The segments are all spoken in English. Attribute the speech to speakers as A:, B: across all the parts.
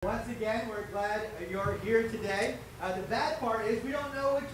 A: Once again, we're glad you're here today. The bad part is we don't know which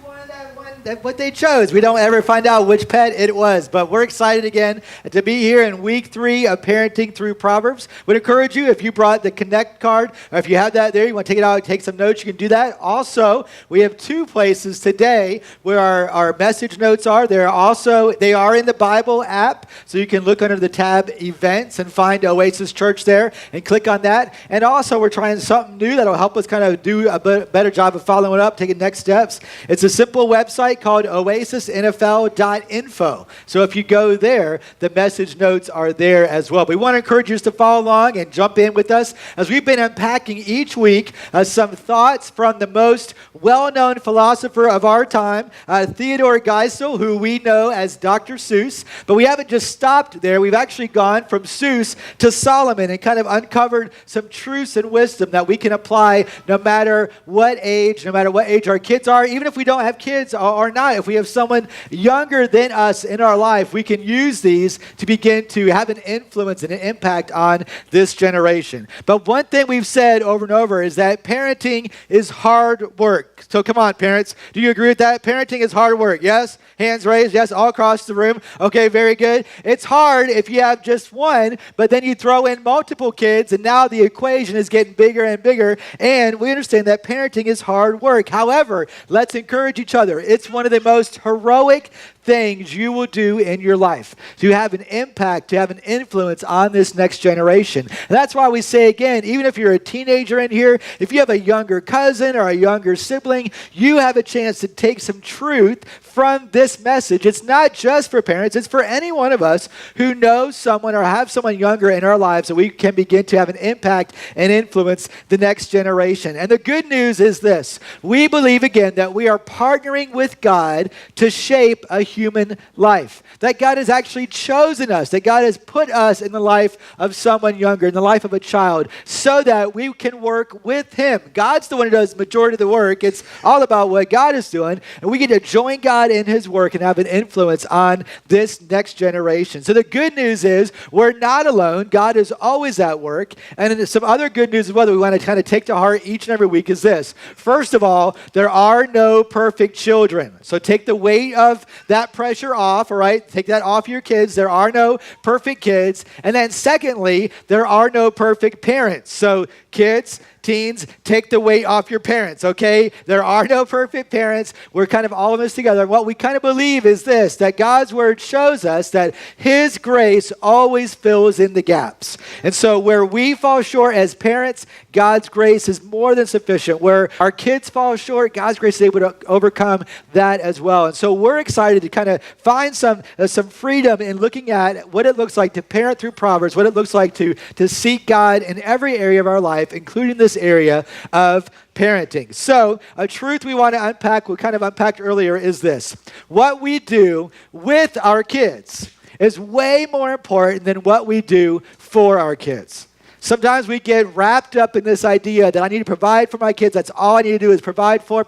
A: what they chose. We don't ever find out which pet it was. But we're excited again to be here in week 3 of Parenting Through Proverbs. Would encourage you, if you brought the Connect card, or if you have that there, you want to take it out, take some notes, you can do that. Also, we have 2 places today where our message notes are. They are in the Bible app, so you can look under the tab Events and find Oasis Church there and click on that. And also, we're trying something new that'll help us kind of do a better job of following it up, taking next steps. It's a simple website called oasisnfl.info. So if you go there, the message notes are there as well. We want to encourage you to follow along and jump in with us as we've been unpacking each week some thoughts from the most well-known philosopher of our time, Theodore Geisel, who we know as Dr. Seuss. But we haven't just stopped there. We've actually gone from Seuss to Solomon and kind of uncovered some truths and wisdom that we can apply no matter what age our kids are, even if we don't have kids or not. If we have someone younger than us in our life, we can use these to begin to have an influence and an impact on this generation. But one thing we've said over and over is that parenting is hard work. So come on, parents. Do you agree with that? Parenting is hard work. Yes? Hands raised. Yes, all across the room. Okay, very good. It's hard if you have just one, but then you throw in multiple kids, and now the equation is getting bigger and bigger, and we understand that parenting is hard work. However, let's encourage each other. It's one of the most heroic things you will do in your life to have an impact, to have an influence on this next generation. And that's why we say again, even if you're a teenager in here, if you have a younger cousin or a younger sibling, you have a chance to take some truth from this message. It's not just for parents, it's for any one of us who knows someone or have someone younger in our lives that we can begin to have an impact and influence the next generation. And the good news is this: we believe again that we are partnering with God to shape a human life. That God has actually chosen us, that God has put us in the life of someone younger, in the life of a child, so that we can work with Him. God's the one who does the majority of the work. It's all about what God is doing, and we get to join God in His work and have an influence on this next generation. So the good news is we're not alone. God is always at work. And then some other good news as well that we want to kind of take to heart each and every week is this. First of all, there are no perfect children. So take the weight of that pressure off, all right? Take that off your kids. There are no perfect kids. And then secondly, there are no perfect parents. So kids, teens, take the weight off your parents, okay? There are no perfect parents. We're kind of all of this together. What we kind of believe is this, that God's word shows us that His grace always fills in the gaps. And so where we fall short as parents, God's grace is more than sufficient. Where our kids fall short, God's grace is able to overcome that as well. And so we're excited to kind of find some freedom in looking at what it looks like to parent through Proverbs, what it looks like to seek God in every area of our life, including this area of parenting. So a truth we want to unpack, we kind of unpacked earlier, is this: what we do with our kids is way more important than what we do for our kids. Sometimes we get wrapped up in this idea that I need to provide for my kids. That's all I need to do is provide for.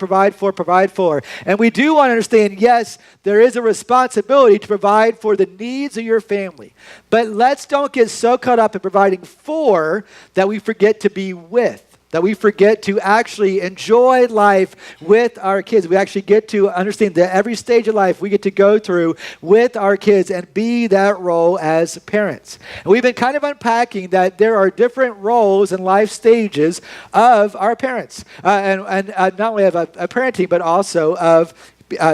A: And we do want to understand, yes, there is a responsibility to provide for the needs of your family. But let's don't get so caught up in providing for that we forget to be with. That we forget to actually enjoy life with our kids. We actually get to understand that every stage of life we get to go through with our kids and be that role as parents. And we've been kind of unpacking that there are different roles and life stages of our parents. And not only of a parenting, but also of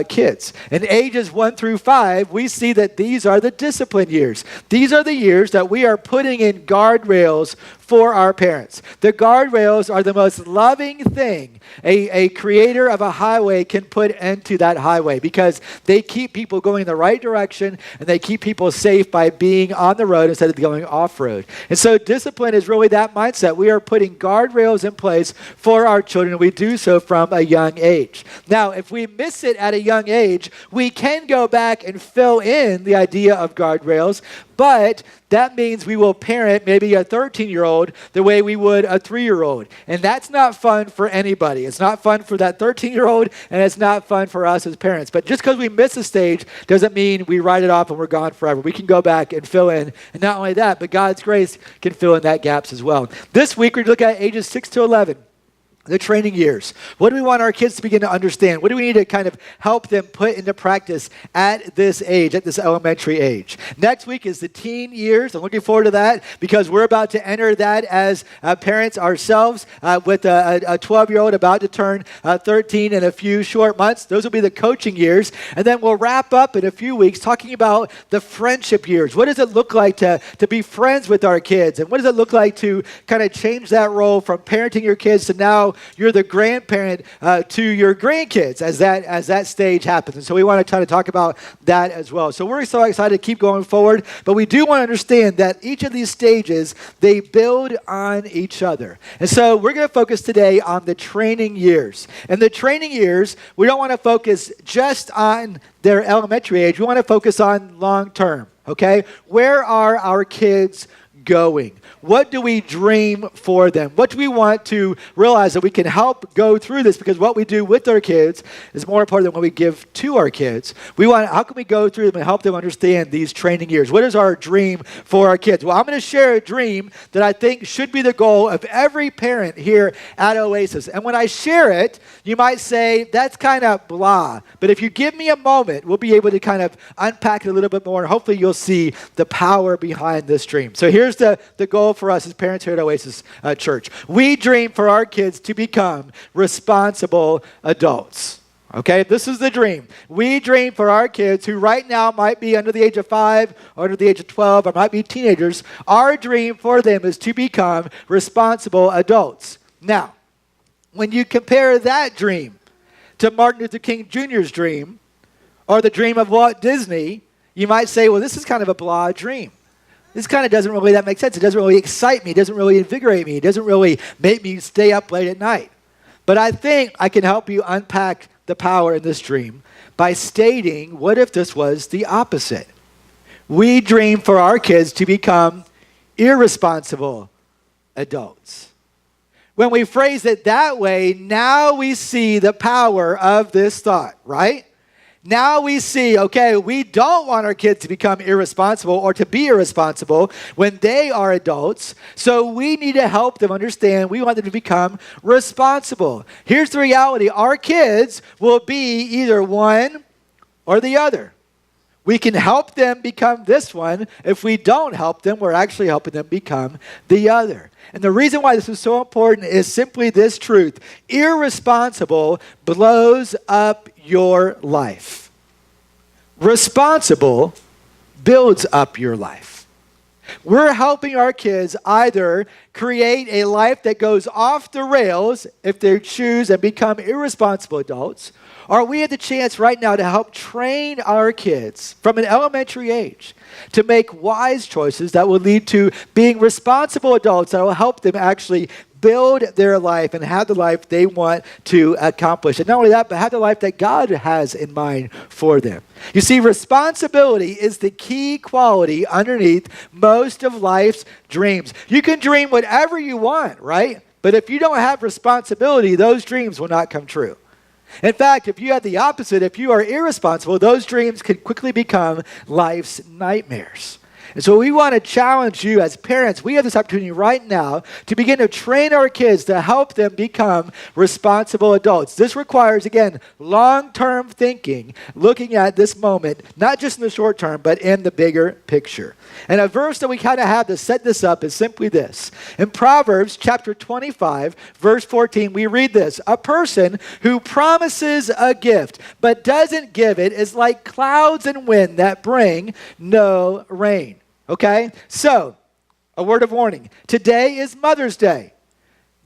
A: kids. In ages 1 through 5, we see that these are the discipline years. These are the years that we are putting in guardrails for our parents. The guardrails are the most loving thing a creator of a highway can put into that highway, because they keep people going in the right direction and they keep people safe by being on the road instead of going off-road. And so discipline is really that mindset. We are putting guardrails in place for our children, and we do so from a young age. Now, if we miss it at a young age, we can go back and fill in the idea of guardrails But that means we will parent maybe a 13-year-old the way we would a 3-year-old. And that's not fun for anybody. It's not fun for that 13-year-old, and it's not fun for us as parents. But just because we miss a stage doesn't mean we write it off and we're gone forever. We can go back and fill in. And not only that, but God's grace can fill in that gaps as well. This week, we're looking at ages 6 to 11. The training years. What do we want our kids to begin to understand? What do we need to kind of help them put into practice at this age, at this elementary age? Next week is the teen years. I'm looking forward to that because we're about to enter that as parents ourselves with a 12-year-old about to turn 13 in a few short months. Those will be the coaching years. And then we'll wrap up in a few weeks talking about the friendship years. What does it look like to be friends with our kids? And what does it look like to kind of change that role from parenting your kids to now you're the grandparent to your grandkids as that stage happens. And so we want to try to talk about that as well. So we're so excited to keep going forward, but we do want to understand that each of these stages, they build on each other. And so we're going to focus today on the training years. And the training years, we don't want to focus just on their elementary age. We want to focus on long term, okay? Where are our kids going? What do we dream for them? What do we want to realize that we can help go through this? Because what we do with our kids is more important than what we give to our kids. How can we go through them and help them understand these training years? What is our dream for our kids? Well, I'm going to share a dream that I think should be the goal of every parent here at Oasis. And when I share it, you might say, that's kind of blah. But if you give me a moment, we'll be able to kind of unpack it a little bit more. And hopefully you'll see the power behind this dream. So here's the goal for us as parents here at Oasis Church. We dream for our kids to become responsible adults. Okay, this is the dream. We dream for our kids who right now might be under the age of 5 or under the age of 12 or might be teenagers. Our dream for them is to become responsible adults. Now, when you compare that dream to Martin Luther King Jr.'s dream or the dream of Walt Disney, you might say, well, this is kind of a blah dream. This kind of doesn't really that make sense. It doesn't really excite me. It doesn't really invigorate me. It doesn't really make me stay up late at night. But I think I can help you unpack the power in this dream by stating, what if this was the opposite? We dream for our kids to become irresponsible adults. When we phrase it that way, now we see the power of this thought, right? Now we see, okay, we don't want our kids to become irresponsible or to be irresponsible when they are adults. So we need to help them understand we want them to become responsible. Here's the reality. Our kids will be either one or the other. We can help them become this one. If we don't help them, we're actually helping them become the other. And the reason why this is so important is simply this truth. Irresponsible blows up your life. Responsible builds up your life. We're helping our kids either create a life that goes off the rails if they choose and become irresponsible adults, or we have the chance right now to help train our kids from an elementary age to make wise choices that will lead to being responsible adults that will help them actually build their life and have the life they want to accomplish. And not only that, but have the life that God has in mind for them. You see, responsibility is the key quality underneath most of life's dreams. You can dream whatever you want, right? But if you don't have responsibility, those dreams will not come true. In fact, if you have the opposite, if you are irresponsible, those dreams can quickly become life's nightmares. And so we want to challenge you as parents. We have this opportunity right now to begin to train our kids to help them become responsible adults. This requires, again, long-term thinking, looking at this moment, not just in the short term, but in the bigger picture. And a verse that we kind of have to set this up is simply this. In Proverbs chapter 25, verse 14, we read this. A person who promises a gift but doesn't give it is like clouds and wind that bring no rain. Okay, so a word of warning. Today is Mother's Day.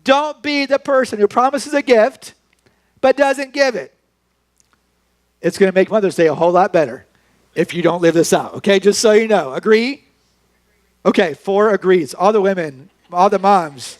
A: Don't be the person who promises a gift but doesn't give it. It's going to make Mother's Day a whole lot better if you don't live this out. Okay, just so you know. Agree? Okay, 4 agrees. All the women, all the moms,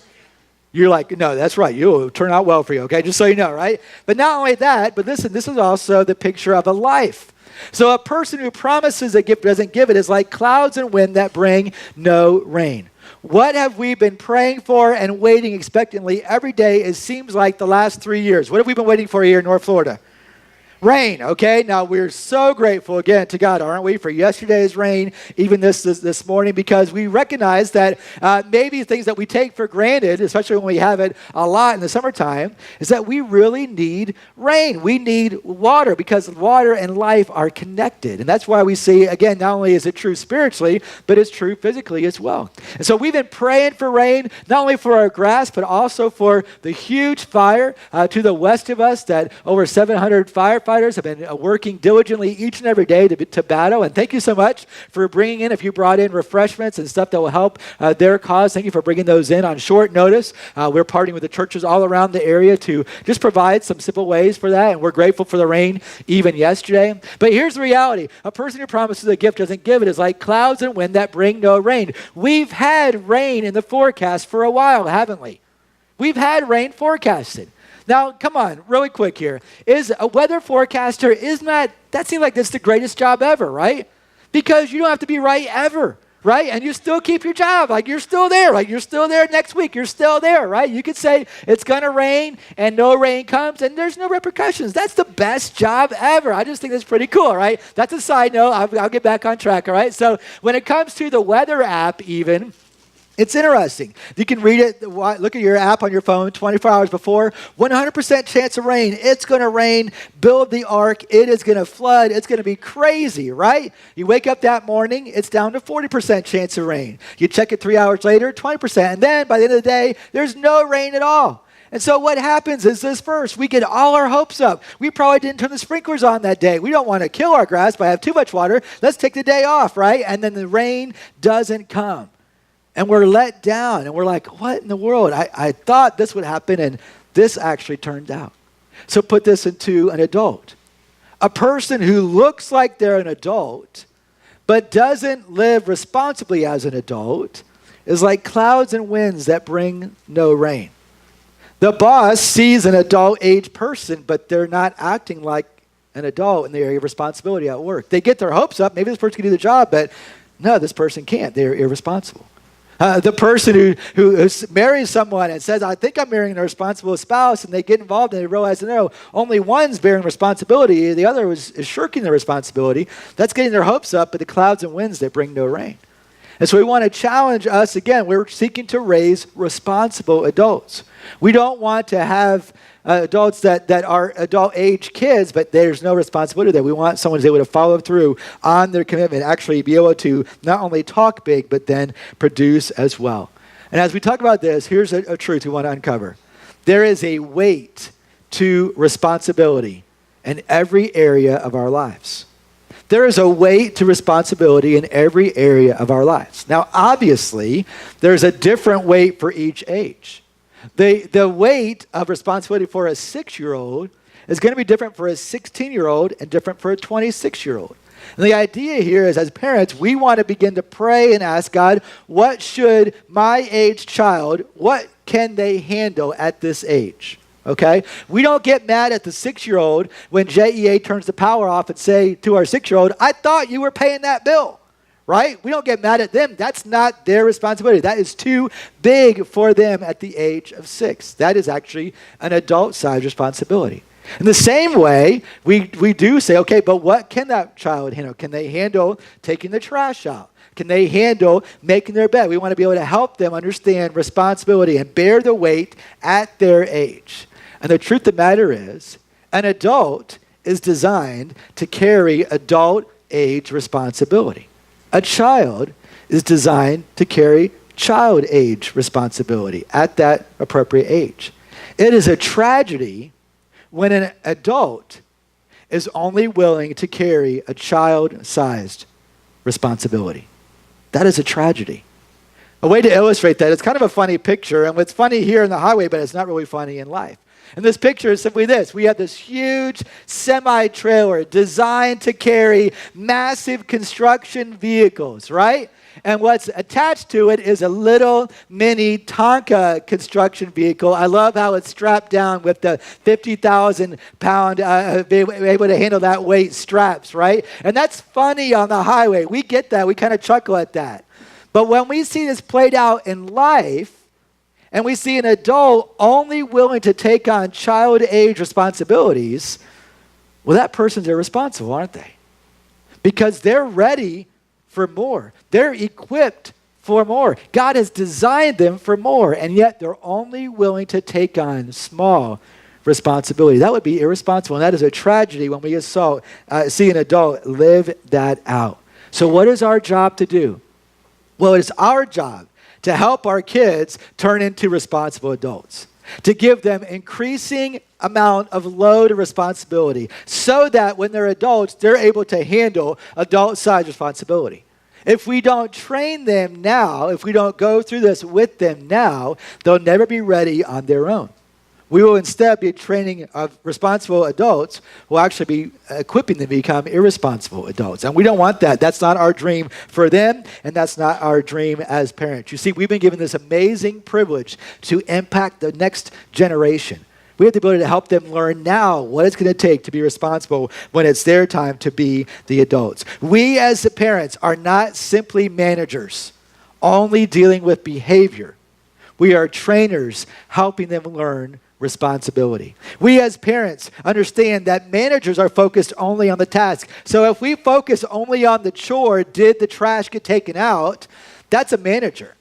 A: you're like, no, that's right. You'll turn out well for you. Okay, just so you know, right? But not only that, but listen, this is also the picture of a life. So a person who promises a gift doesn't give it is like clouds and wind that bring no rain. What have we been praying for and waiting expectantly every day? It seems like the last 3 years. What have we been waiting for here in North Florida? Rain, okay? Now, we're so grateful, again, to God, aren't we, for yesterday's rain, even this morning, because we recognize that maybe things that we take for granted, especially when we have it a lot in the summertime, is that we really need rain. We need water because water and life are connected. And that's why we see, again, not only is it true spiritually, but it's true physically as well. And so we've been praying for rain, not only for our grass, but also for the huge fire to the west of us that over 700 firefighters have been working diligently each and every day to battle. And thank you so much for bringing in, if you brought in refreshments and stuff that will help their cause, thank you for bringing those in on short notice. We're partnering with the churches all around the area to just provide some simple ways for that. And we're grateful for the rain even yesterday. But here's the reality. A person who promises a gift doesn't give it is like clouds and wind that bring no rain. We've had rain in the forecast for a while, haven't we? We've had rain forecasted. Now, come on, really quick here. Is a weather forecaster, that seems like that's the greatest job ever, right? Because you don't have to be right ever, right? And you still keep your job. Like, you're still there. Like, you're still there next week. You're still there, right? You could say it's going to rain and no rain comes and there's no repercussions. That's the best job ever. I just think that's pretty cool, right? That's a side note. I'll get back on track, all right? So when it comes to the weather app even, it's interesting. You can read it, look at your app on your phone 24 hours before. 100% chance of rain. It's going to rain. Build the ark. It is going to flood. It's going to be crazy, right? You wake up that morning, it's down to 40% chance of rain. You check it 3 hours later, 20%. And then by the end of the day, there's no rain at all. And so what happens is this first, we get all our hopes up. We probably didn't turn the sprinklers on that day. We don't want to kill our grass by having too much water. Let's take the day off, right? And then the rain doesn't come. And we're let down, and we're like, what in the world? I thought this would happen, and this actually turned out. So put this into an adult. A person who looks like they're an adult, but doesn't live responsibly as an adult, is like clouds and winds that bring no rain. The boss sees an adult-age person, but they're not acting like an adult in the area of responsibility at work. They get their hopes up. Maybe this person can do the job, but no, this person can't. They're irresponsible. The person who marries someone and says, I think I'm marrying a responsible spouse, and they get involved and they realize, no, only one's bearing responsibility, the other is shirking the responsibility. That's getting their hopes up, but the clouds and winds, they bring no rain. And so we want to challenge us again. We're seeking to raise responsible adults. We don't want to have adults that are adult-age kids, but there's no responsibility there. We want someone who's able to follow through on their commitment, actually be able to not only talk big, but then produce as well. And as we talk about this, here's a truth we want to uncover. There is a weight to responsibility in every area of our lives. There is a weight to responsibility in every area of our lives. Now, obviously, there's a different weight for each age. The weight of responsibility for a 6-year-old is going to be different for a 16-year-old and different for a 26-year-old. And the idea here is, as parents, we want to begin to pray and ask God, what should my age child, what can they handle at this age? Okay? We don't get mad at the 6-year-old when JEA turns the power off and say to our 6-year-old, I thought you were paying that bill. Right? We don't get mad at them. That's not their responsibility. That is too big for them at the age of 6. That is actually an adult-sized responsibility. In the same way, we do say, okay, but what can that child handle? Can they handle taking the trash out? Can they handle making their bed? We want to be able to help them understand responsibility and bear the weight at their age. And the truth of the matter is, an adult is designed to carry adult-age responsibility. A child is designed to carry child-age responsibility at that appropriate age. It is a tragedy when an adult is only willing to carry a child-sized responsibility. That is a tragedy. A way to illustrate that, it's kind of a funny picture, and it's funny here in the highway, but it's not really funny in life. And this picture is simply this. We have this huge semi-trailer designed to carry massive construction vehicles, right? And what's attached to it is a little mini Tonka construction vehicle. I love how it's strapped down with the 50,000 pound, able to handle that weight straps, right? And that's funny on the highway. We get that. We kind of chuckle at that. But when we see this played out in life, and we see an adult only willing to take on child-age responsibilities, well, that person's irresponsible, aren't they? Because they're ready for more. They're equipped for more. God has designed them for more, and yet they're only willing to take on small responsibility. That would be irresponsible, and that is a tragedy when we see an adult live that out. So what is our job to do? Well, it's our job to help our kids turn into responsible adults, to give them increasing amount of load and responsibility so that when they're adults, they're able to handle adult-sized responsibility. If we don't train them now, if we don't go through this with them now, they'll never be ready on their own. We will instead be training responsible adults who will actually be equipping them to become irresponsible adults. And we don't want that. That's not our dream for them, and that's not our dream as parents. You see, we've been given this amazing privilege to impact the next generation. We have the ability to help them learn now what it's going to take to be responsible when it's their time to be the adults. We as the parents are not simply managers, only dealing with behavior. We are trainers helping them learn responsibility. We as parents understand that managers are focused only on the task. So if we focus only on the chore, did the trash get taken out, that's a manager.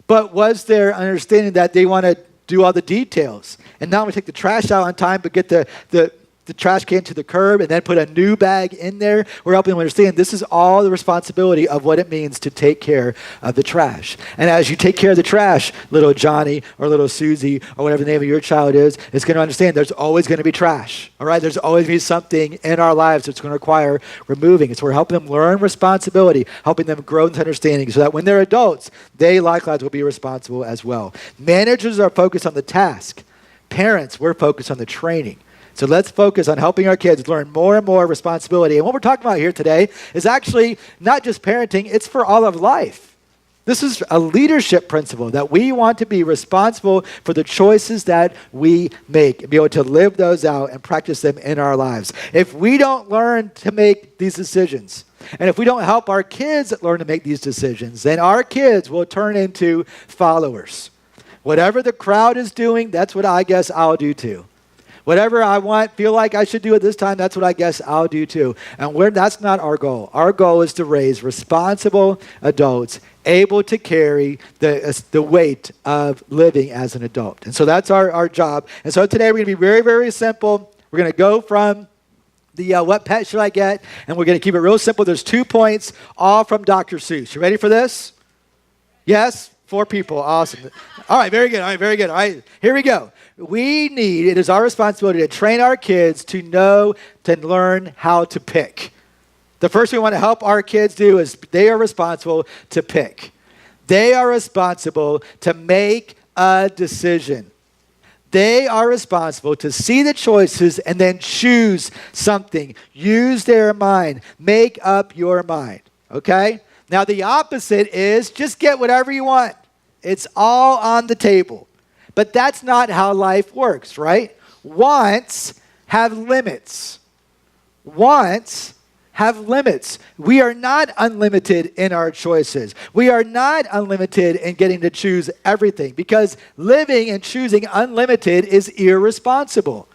A: But was there understanding that they want to do all the details? And not only take the trash out on time, but get the trash can to the curb and then put a new bag in there. We're helping them understand this is all the responsibility of what it means to take care of the trash. And as you take care of the trash, little Johnny or little Susie or whatever the name of your child is going to understand there's always going to be trash. All right? There's always going to be something in our lives that's going to require removing. And so we're helping them learn responsibility, helping them grow into understanding so that when they're adults, they likewise will be responsible as well. Managers are focused on the task. Parents, we're focused on the training. So let's focus on helping our kids learn more and more responsibility. And what we're talking about here today is actually not just parenting, it's for all of life. This is a leadership principle that we want to be responsible for the choices that we make and be able to live those out and practice them in our lives. If we don't learn to make these decisions, and if we don't help our kids learn to make these decisions, then our kids will turn into followers. Whatever the crowd is doing, that's what I guess I'll do too. Whatever I feel like I should do at this time, that's what I guess I'll do too. And that's not our goal. Our goal is to raise responsible adults able to carry the weight of living as an adult. And so that's our job. And so today we're going to be very, very simple. We're going to go from the what pet should I get? And we're going to keep it real simple. There's 2 points, all from Dr. Seuss. You ready for this? Yes? 4 people. Awesome. All right, very good. All right, here we go. It is our responsibility to train our kids to know, to learn how to pick. The first thing we want to help our kids do is they are responsible to pick. They are responsible to make a decision. They are responsible to see the choices and then choose something. Use their mind. Make up your mind. Okay? Now, the opposite is just get whatever you want. It's all on the table. But that's not how life works, right? Wants have limits. Wants have limits. We are not unlimited in our choices. We are not unlimited in getting to choose everything because living and choosing unlimited is irresponsible.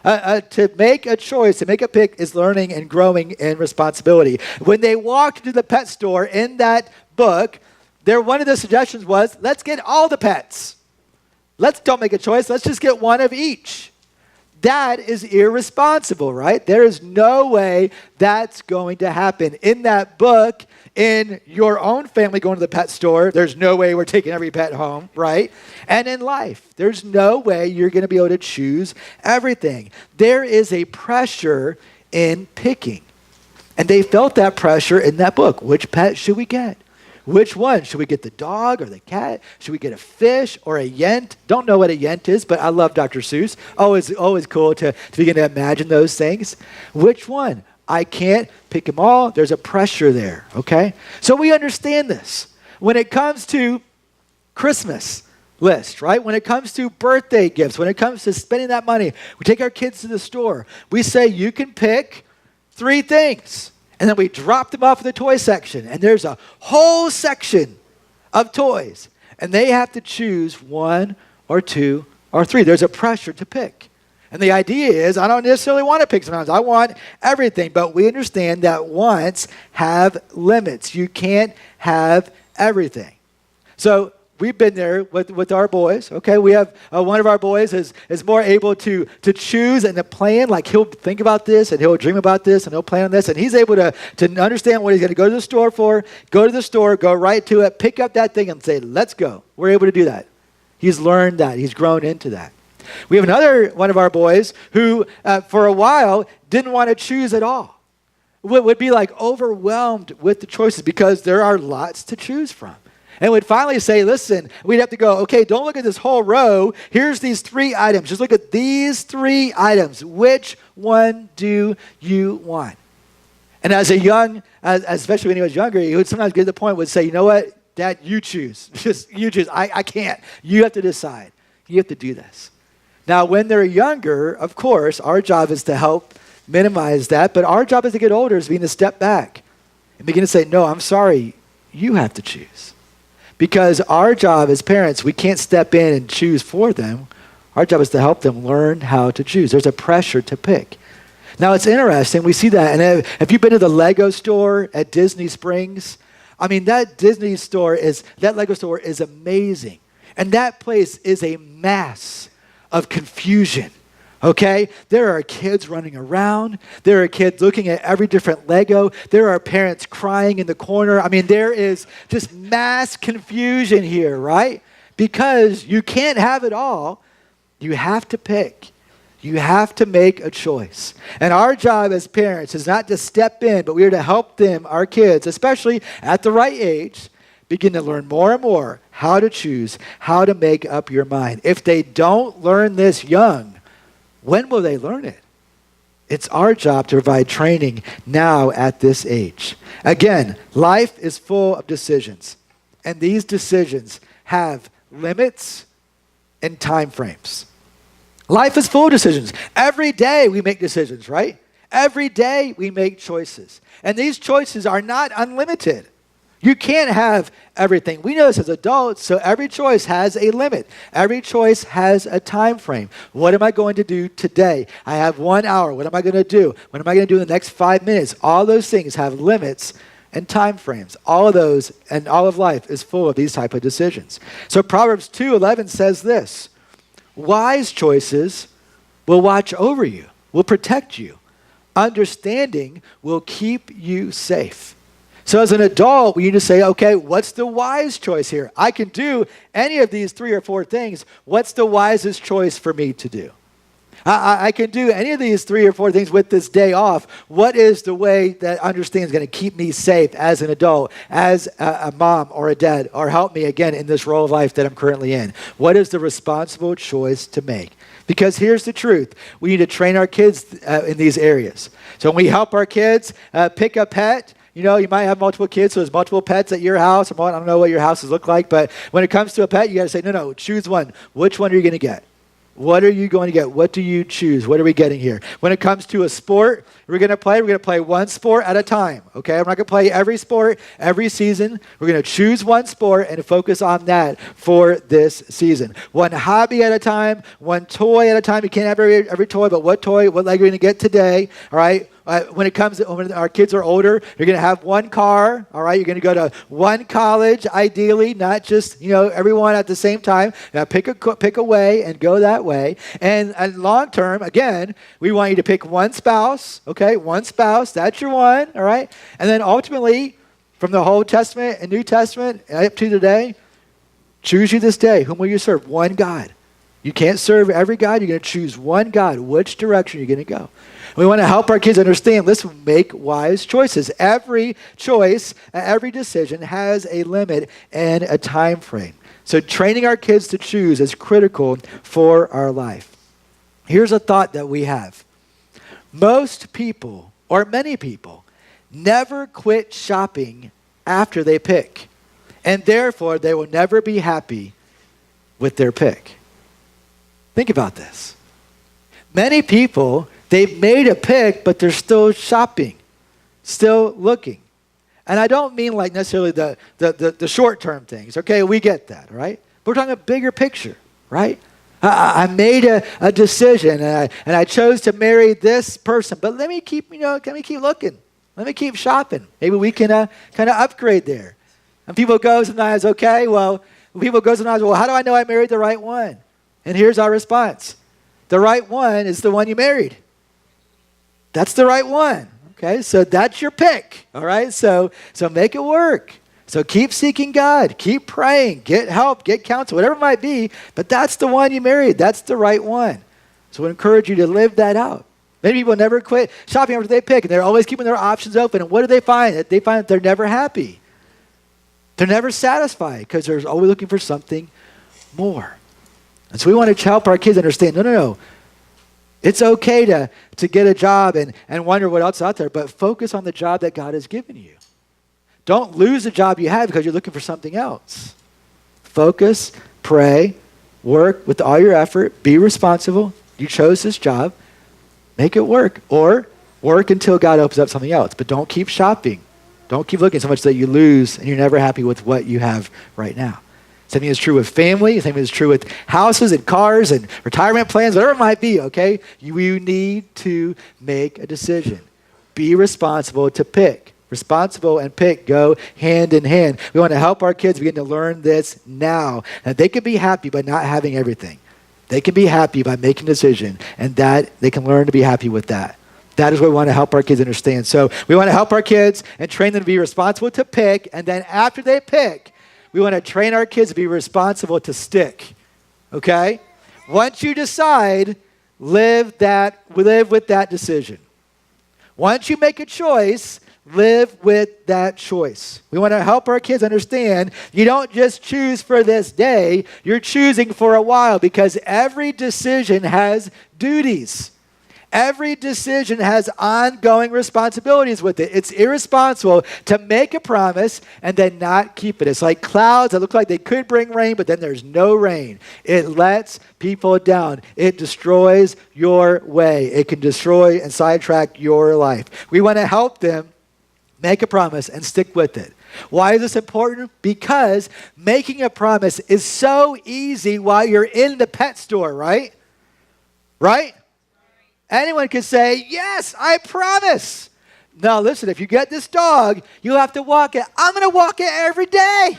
A: To make a choice, to make a pick is learning and growing in responsibility. When they walked into the pet store in that book, one of the suggestions was, let's get all the pets. Don't make a choice. Let's just get one of each. That is irresponsible, right? There is no way that's going to happen. In that book, in your own family going to the pet store, there's no way we're taking every pet home, right? And in life, there's no way you're going to be able to choose everything. There is a pressure in picking. And they felt that pressure in that book. Which pet should we get? Which one? Should we get the dog or the cat? Should we get a fish or a yent? Don't know what a yent is, but I love Dr. Seuss. Always cool to begin to imagine those things. Which one? I can't pick them all. There's a pressure there, okay? So we understand this. When it comes to Christmas list, right? When it comes to birthday gifts, when it comes to spending that money, we take our kids to the store. We say, you can pick 3 things. And then we drop them off in the toy section. And there's a whole section of toys. And they have to choose 1 or 2 or 3. There's a pressure to pick. And the idea is, I don't necessarily want to pick sometimes. I want everything. But we understand that wants have limits. You can't have everything. So we've been there with our boys, okay? We have one of our boys is more able to choose and to plan. Like he'll think about this and he'll dream about this and he'll plan on this. And he's able to understand what he's going to go to the store for, go to the store, go right to it, pick up that thing and say, let's go. We're able to do that. He's learned that. He's grown into that. We have another one of our boys who for a while didn't want to choose at all. Would be like overwhelmed with the choices because there are lots to choose from. And would finally say, listen, we'd have to go, okay, don't look at this whole row. Here's these 3 items. Just look at these 3 items. Which one do you want? And as a young, especially when he was younger, he would sometimes get to the point would say, you know what, Dad, you choose. Just you choose. I can't. You have to decide. You have to do this. Now, when they're younger, of course, our job is to help minimize that. But our job as they get older is being to step back and begin to say, no, I'm sorry, you have to choose. Because our job as parents, we can't step in and choose for them. Our job is to help them learn how to choose. There's a pressure to pick. Now, it's interesting. We see that. And if you've been to the Lego store at Disney Springs, I mean, that Lego store is amazing. And that place is a mass of confusion. Okay? There are kids running around. There are kids looking at every different Lego. There are parents crying in the corner. I mean, there is just mass confusion here, right? Because you can't have it all. You have to pick. You have to make a choice. And our job as parents is not to step in, but we are to help them, our kids, especially at the right age, begin to learn more and more how to choose, how to make up your mind. If they don't learn this young, when will they learn it? It's our job to provide training now at this age. Again, life is full of decisions. And these decisions have limits and time frames. Life is full of decisions. Every day we make decisions, right? Every day we make choices. And these choices are not unlimited. You can't have everything. We know this as adults, so every choice has a limit. Every choice has a time frame. What am I going to do today? I have 1 hour. What am I going to do? What am I going to do in the next 5 minutes? All those things have limits and time frames. All of those and all of life is full of these type of decisions. So Proverbs 2:11 says this, wise choices will watch over you, will protect you. Understanding will keep you safe. So as an adult, we need to say, okay, what's the wise choice here? I can do any of these 3 or 4 things. What's the wisest choice for me to do? I can do any of these 3 or 4 things with this day off. What is the way that understands going to keep me safe as an adult, as a mom or a dad, or help me again in this role of life that I'm currently in? What is the responsible choice to make? Because here's the truth. We need to train our kids in these areas. So when we help our kids pick a pet, you know, you might have multiple kids, so there's multiple pets at your house. I don't know what your houses look like, but when it comes to a pet, you got to say, no, choose one. Which one are you going to get? What are you going to get? What do you choose? What are we getting here? When it comes to a sport, we're going to play one sport at a time, okay? I'm not going to play every sport every season. We're going to choose one sport and focus on that for this season. One hobby at a time, one toy at a time. You can't have every toy, but what Lego are you going to get today, all right? When our kids are older, you're going to have one car, all right? You're going to go to one college, ideally, not just, everyone at the same time. Now pick a way and go that way. And long term, again, we want you to pick one spouse, okay? One spouse, that's your one, all right? And then ultimately, from the Old Testament and New Testament up to today, choose you this day. Whom will you serve? One God. You can't serve every God. You're going to choose one God. Which direction you're going to go? We want to help our kids understand, let's make wise choices. Every choice, every decision has a limit and a time frame. So training our kids to choose is critical for our life. Here's a thought that we have. Most people or many people, never quit shopping after they pick, and therefore they will never be happy with their pick. Think about this. Many people, they've made a pick, but they're still shopping, still looking. And I don't mean like necessarily the short-term things. Okay, we get that, right? But we're talking a bigger picture, right? I made a decision, and I chose to marry this person. But let me keep looking. Let me keep shopping. Maybe we can kind of upgrade there. And people go sometimes, well, how do I know I married the right one? And here's our response. The right one is the one you married. That's the right one. Okay, so that's your pick. All right, so make it work. So keep seeking God, keep praying, get help, get counsel, whatever it might be, but that's the one you married. That's the right one. So I encourage you to live that out. Many people never quit shopping after they pick, and they're always keeping their options open. And what do they find? They find that they're never happy. They're never satisfied because they're always looking for something more. And so we want to help our kids understand, no. It's okay to get a job and wonder what else is out there, but focus on the job that God has given you. Don't lose the job you have because you're looking for something else. Focus, pray, work with all your effort, be responsible. You chose this job, make it work. Or work until God opens up something else. But don't keep shopping. Don't keep looking so much that you lose and you're never happy with what you have right now. Same thing is true with family. Same thing is true with houses and cars and retirement plans, whatever it might be, okay? You need to make a decision. Be responsible to pick. Responsible and pick go hand in hand. We want to help our kids begin to learn this now. And they can be happy by not having everything. They can be happy by making a decision, and that they can learn to be happy with that. That is what we want to help our kids understand. So we want to help our kids and train them to be responsible to pick, and then after they pick, we want to train our kids to be responsible to stick. Okay? Once you decide, live with that decision. Once you make a choice, live with that choice. We want to help our kids understand you don't just choose for this day, you're choosing for a while because every decision has duties. Every decision has ongoing responsibilities with it. It's irresponsible to make a promise and then not keep it. It's like clouds that look like they could bring rain, but then there's no rain. It lets people down. It destroys your way. It can destroy and sidetrack your life. We want to help them make a promise and stick with it. Why is this important? Because making a promise is so easy while you're in the pet store, right? Right? Anyone can say, yes, I promise. Now listen, if you get this dog, you have to walk it. I'm going to walk it every day.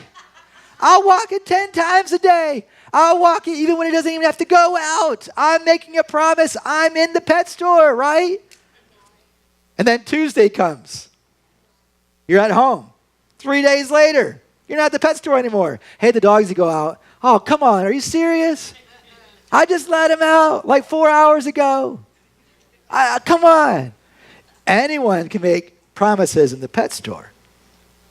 A: I'll walk it 10 times a day. I'll walk it even when it doesn't even have to go out. I'm making a promise. I'm in the pet store, right? And then Tuesday comes. You're at home. 3 days later, you're not at the pet store anymore. Hey, the dogs to go out. Oh, come on. Are you serious? I just let him out like 4 hours ago. Come on. Anyone can make promises in the pet store.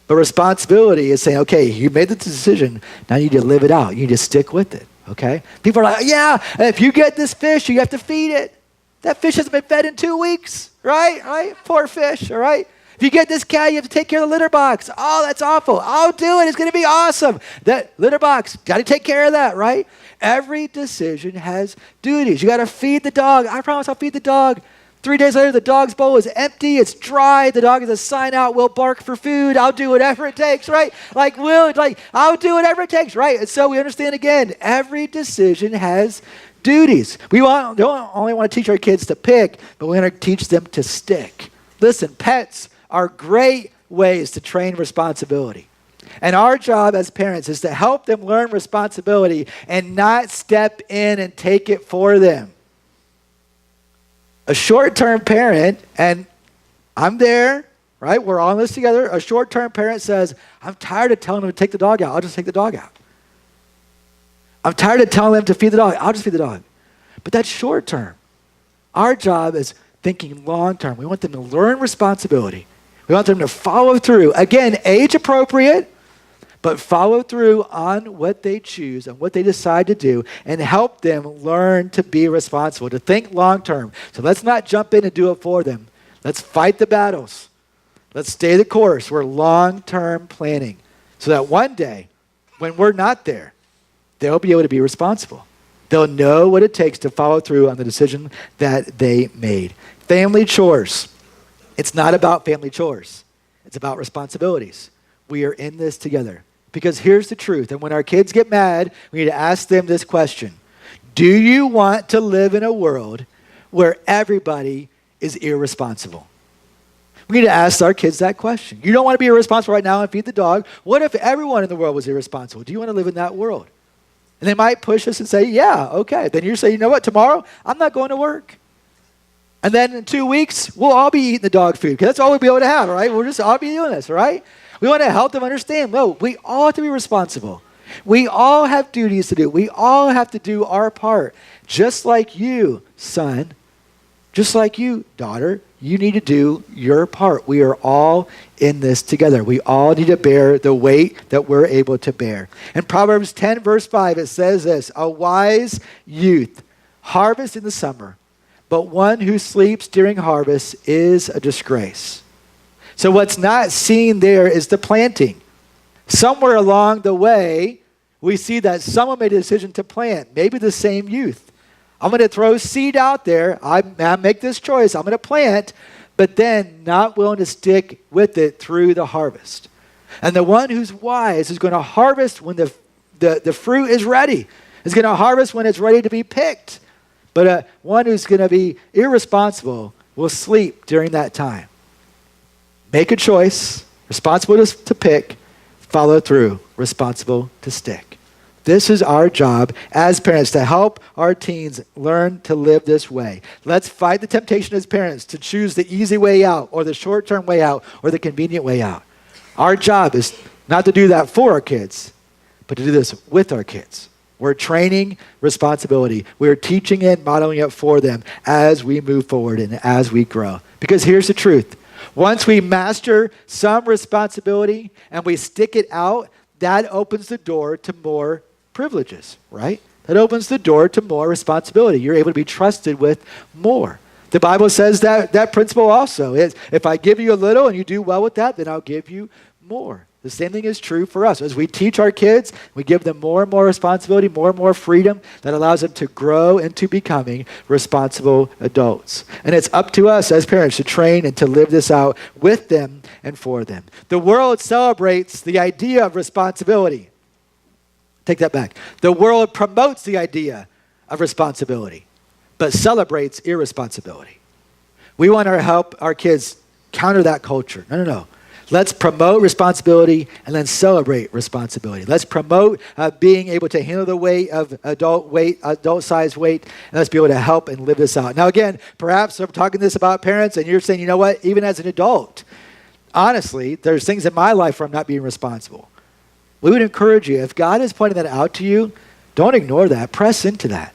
A: But responsibility is saying, okay, you made the decision. Now you need to live it out. You need to stick with it, okay? People are like, yeah, if you get this fish, you have to feed it. That fish hasn't been fed in 2 weeks, right? Right? Poor fish, all right? If you get this cat, you have to take care of the litter box. Oh, that's awful. I'll do it. It's going to be awesome. That litter box, got to take care of that, right? Every decision has duties. You got to feed the dog. I promise I'll feed the dog. 3 days later, the dog's bowl is empty. It's dry. The dog has a sign out, we'll bark for food. I'll do whatever it takes, right? I'll do whatever it takes, right? And so we understand again, every decision has duties. We don't only want to teach our kids to pick, but we want to teach them to stick. Listen, pets are great ways to train responsibility. And our job as parents is to help them learn responsibility and not step in and take it for them. A short-term parent, and I'm there, right? We're all in this together. A short-term parent says, I'm tired of telling them to take the dog out. I'll just take the dog out. I'm tired of telling them to feed the dog. I'll just feed the dog. But that's short-term. Our job is thinking long-term. We want them to learn responsibility. We want them to follow through. Again, age-appropriate, but follow through on what they choose and what they decide to do and help them learn to be responsible, to think long-term. So let's not jump in and do it for them. Let's fight the battles. Let's stay the course. We're long-term planning so that one day when we're not there, they'll be able to be responsible. They'll know what it takes to follow through on the decision that they made. Family chores. It's not about family chores. It's about responsibilities. We are in this together. Because here's the truth. And when our kids get mad, we need to ask them this question. Do you want to live in a world where everybody is irresponsible? We need to ask our kids that question. You don't want to be irresponsible right now and feed the dog. What if everyone in the world was irresponsible? Do you want to live in that world? And they might push us and say, yeah, okay. Then you say, you know what, tomorrow I'm not going to work. And then in 2 weeks, we'll all be eating the dog food because that's all we'll be able to have, all right? We'll just all be doing this, all right? We want to help them understand, no, we all have to be responsible. We all have duties to do. We all have to do our part. Just like you, son, just like you, daughter, you need to do your part. We are all in this together. We all need to bear the weight that we're able to bear. In Proverbs 10, verse 5, it says this, a wise youth harvests in the summer, but one who sleeps during harvest is a disgrace. So what's not seen there is the planting. Somewhere along the way, we see that someone made a decision to plant, maybe the same youth. I'm going to throw seed out there. I make this choice. I'm going to plant, but then not willing to stick with it through the harvest. And the one who's wise is going to harvest when the fruit is ready. Is going to harvest when it's ready to be picked. But one who's going to be irresponsible will sleep during that time. Make a choice, responsible to pick, follow through, responsible to stick. This is our job as parents to help our teens learn to live this way. Let's fight the temptation as parents to choose the easy way out or the short-term way out or the convenient way out. Our job is not to do that for our kids, but to do this with our kids. We're training responsibility. We're teaching it, modeling it for them as we move forward and as we grow. Because here's the truth. Once we master some responsibility and we stick it out, that opens the door to more privileges, right? That opens the door to more responsibility. You're able to be trusted with more. The Bible says that principle also is, if I give you a little and you do well with that, then I'll give you more. The same thing is true for us. As we teach our kids, we give them more and more responsibility, more and more freedom that allows them to grow into becoming responsible adults. And it's up to us as parents to train and to live this out with them and for them. The world celebrates the idea of responsibility. Take that back. The world promotes the idea of responsibility, but celebrates irresponsibility. We want to help our kids counter that culture. No. Let's promote responsibility and then celebrate responsibility. Let's promote being able to handle the weight of adult-sized weight, and let's be able to help and live this out. Now again, perhaps I'm talking this about parents and you're saying, you know what, even as an adult, honestly, there's things in my life where I'm not being responsible. We would encourage you, if God is pointing that out to you, don't ignore that. Press into that.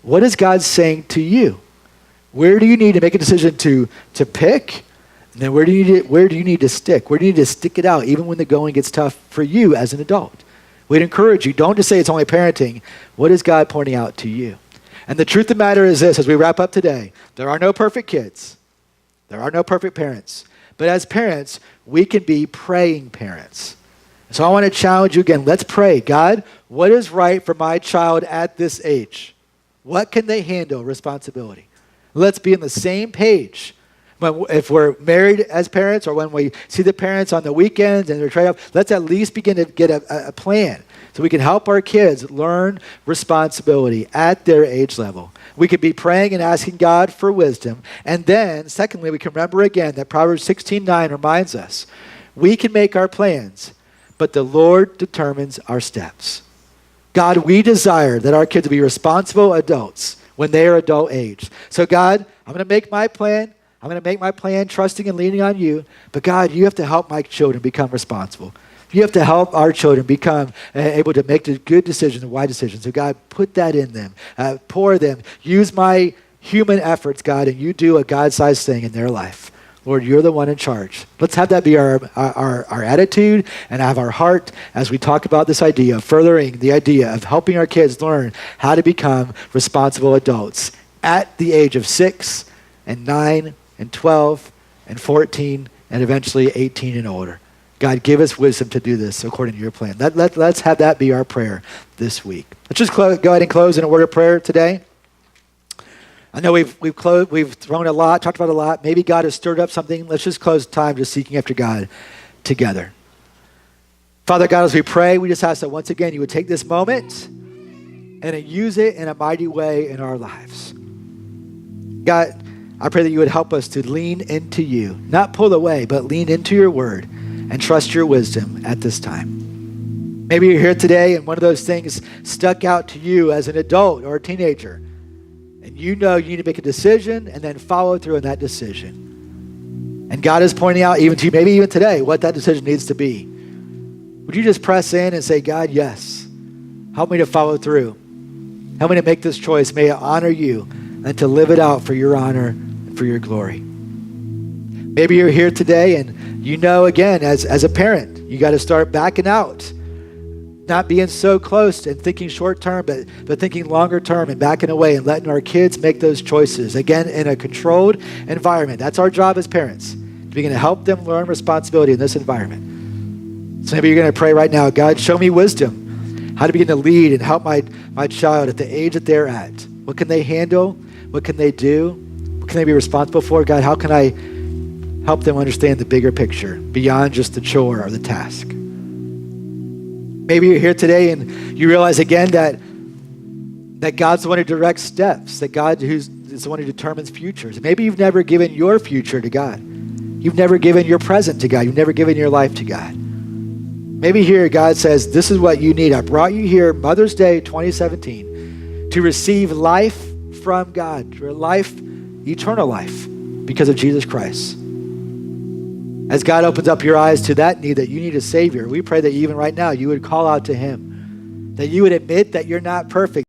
A: What is God saying to you? Where do you need to make a decision to pick? And then where do you need to stick? Where do you need to stick it out, even when the going gets tough for you as an adult? We'd encourage you, don't just say it's only parenting. What is God pointing out to you? And the truth of the matter is this, as we wrap up today, there are no perfect kids. There are no perfect parents. But as parents, we can be praying parents. So I want to challenge you again. Let's pray. God, what is right for my child at this age? What can they handle responsibility? Let's be on the same page. If we're married as parents or when we see the parents on the weekends and they're trade-off, let's at least begin to get a plan so we can help our kids learn responsibility at their age level. We could be praying and asking God for wisdom. And then, secondly, we can remember again that Proverbs 16:9 reminds us, we can make our plans, but the Lord determines our steps. God, we desire that our kids be responsible adults when they are adult age. So God, I'm going to make my plan. I'm going to make my plan trusting and leaning on you. But God, you have to help my children become responsible. You have to help our children become able to make the good decisions and wise decisions. So God, put that in them. Pour them. Use my human efforts, God, and you do a God-sized thing in their life. Lord, you're the one in charge. Let's have that be our attitude and have our heart as we talk about this idea of furthering the idea of helping our kids learn how to become responsible adults at the age of 6 and 9 and 12 and 14, and eventually 18 and older. God, give us wisdom to do this according to your plan. Let's have that be our prayer this week. Let's just go ahead and close in a word of prayer today. I know we've thrown a lot, talked about a lot. Maybe God has stirred up something. Let's just close time just seeking after God together. Father God, as we pray, we just ask that once again you would take this moment and use it in a mighty way in our lives. God, I pray that you would help us to lean into you, not pull away, but lean into your word and trust your wisdom at this time. Maybe you're here today and one of those things stuck out to you as an adult or a teenager, and you know you need to make a decision and then follow through on that decision. And God is pointing out even to you, maybe even today, what that decision needs to be. Would you just press in and say, God, yes, help me to follow through. Help me to make this choice. May I honor you and to live it out for your honor and for your glory. Maybe you're here today and you know, again, as a parent, you got to start backing out, not being so close and thinking short term, but thinking longer term and backing away and letting our kids make those choices, again, in a controlled environment. That's our job as parents, to begin to help them learn responsibility in this environment. So maybe you're going to pray right now, God, show me wisdom, how to begin to lead and help my child at the age that they're at. What can they handle? What can they do? What can they be responsible for? God, how can I help them understand the bigger picture beyond just the chore or the task? Maybe you're here today and you realize again that God's the one who directs steps, that God is the one who determines futures. Maybe you've never given your future to God. You've never given your present to God. You've never given your life to God. Maybe here God says, this is what you need. I brought you here Mother's Day 2017 to receive life from God, for life, eternal life, because of Jesus Christ. As God opens up your eyes to that need, that you need a Savior, we pray that even right now you would call out to him, that you would admit that you're not perfect.